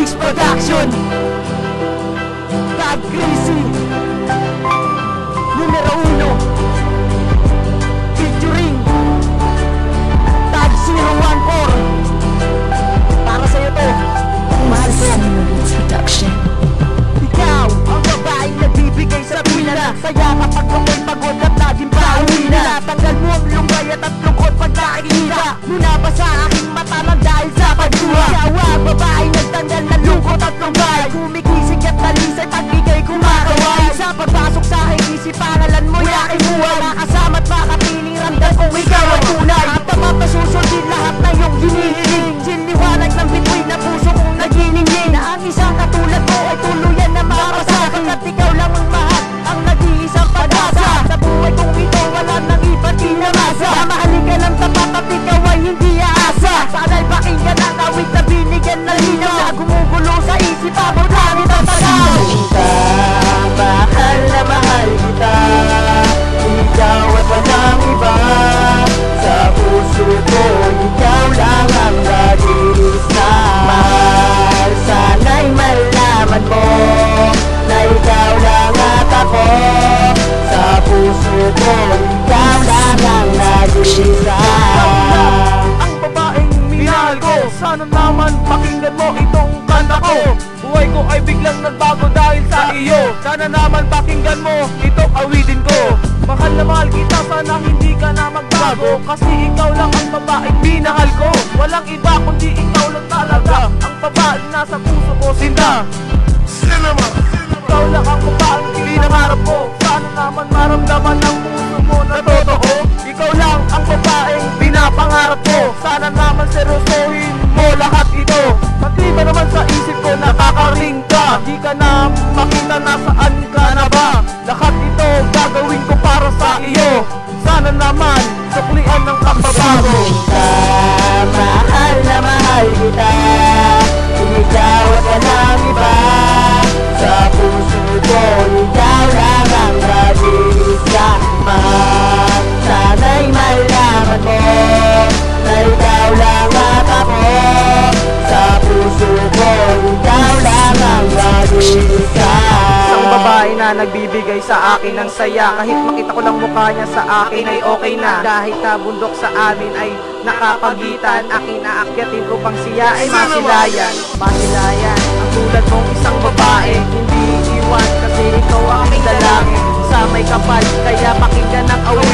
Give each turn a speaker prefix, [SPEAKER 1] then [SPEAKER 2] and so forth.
[SPEAKER 1] Six Production, Tag Crazy, Numero 1, featuring Tag 014. Para sa'yo to, mahal ko.
[SPEAKER 2] Production.
[SPEAKER 1] Ikaw, ang babaeng nagbibigay sa tuwing na saya kapag ako'y pagod at laging pauwi na. Tanggal mo ang lunggay at lungkot pag nakikita mo na ba sa aking mata ng dahil sa pagduha. Ikaw ang babaeng nagtanggal ng lungkot at lunggay, kumigising at talisay pag ika'y kumakaway. Sa pagpasok sa aking isip, pangalan mo'y aking buhay. Makasama at makapiling ramdam kung ikaw ay tunay. At mapasusunod lahat na iyong hinihiling. Siliwanag ng bituin na puso kong naginingning, na ang isang katulad mo ay tuluyan na mapasakin. At ikaw lang ang mahal, ang nag-iisang pag-asa. Sa buhay kong ito wala nang iba't kinamasa. Mamahalin ka ng tapat at ikaw ay hindi aasa. Sana'y pakinggan ang awit na binigyan na linaw, na gumugulo sa isip habang langit ang tagaw.
[SPEAKER 3] Mahal na mahal kita, ikaw at walang iba. Sa puso ko, ikaw lang ang nag-iisa. Mahal, sana'y malaman mo na ikaw lang at ako. Sa puso ko, ikaw lang ang nag-iisa.
[SPEAKER 4] Ang babaeng minahal ko, sana naman pakinggan mo itong kanta ko. Buhay ko ay biglang nagbago dahil sa iyo. Sana naman pakinggan mo itong awitin ko. Mahal na mahal kita, sana hindi ka na magbago, kasi ikaw lang ang babaeng minahal ko. Walang iba kundi ikaw lang talaga ang babaeng nasa puso ko, Sinda. Ikaw lang ang babaeng pinangarap ko, sana naman maramdaman ng puso mo na totoo. Ikaw lang ang babaeng pinapangarap ko, sana naman seryosohin mo lahat ito. Pag-iba naman sa isip ko, nakakaring ka, di ka na makita nasaan ka na ba. Lahat ito gagawin ko para sa iyo, sana naman suklian ng pagbabago.
[SPEAKER 3] Mahal na mahal kita, ikaw at walang iba. Sa puso ko, ikaw lang ang nag-iisa. Mahal, sana'y malaman mo na ikaw lang at ako. Sa puso ko, ikaw lang ang nag-iisa.
[SPEAKER 4] Isang babae na nagbibigay sa akin ng saya, kahit makita ko lang mukha niya sa akin ay okay na. Kahit na bundok sa amin ay nakapagitan, aking aakyatin ko pang siya ay masilayan. Masilayan, ang tulad mong isang babae, hindi iwan kasi ikaw ang aming dalangin. Sa may kapal, kaya pakinggan ng awit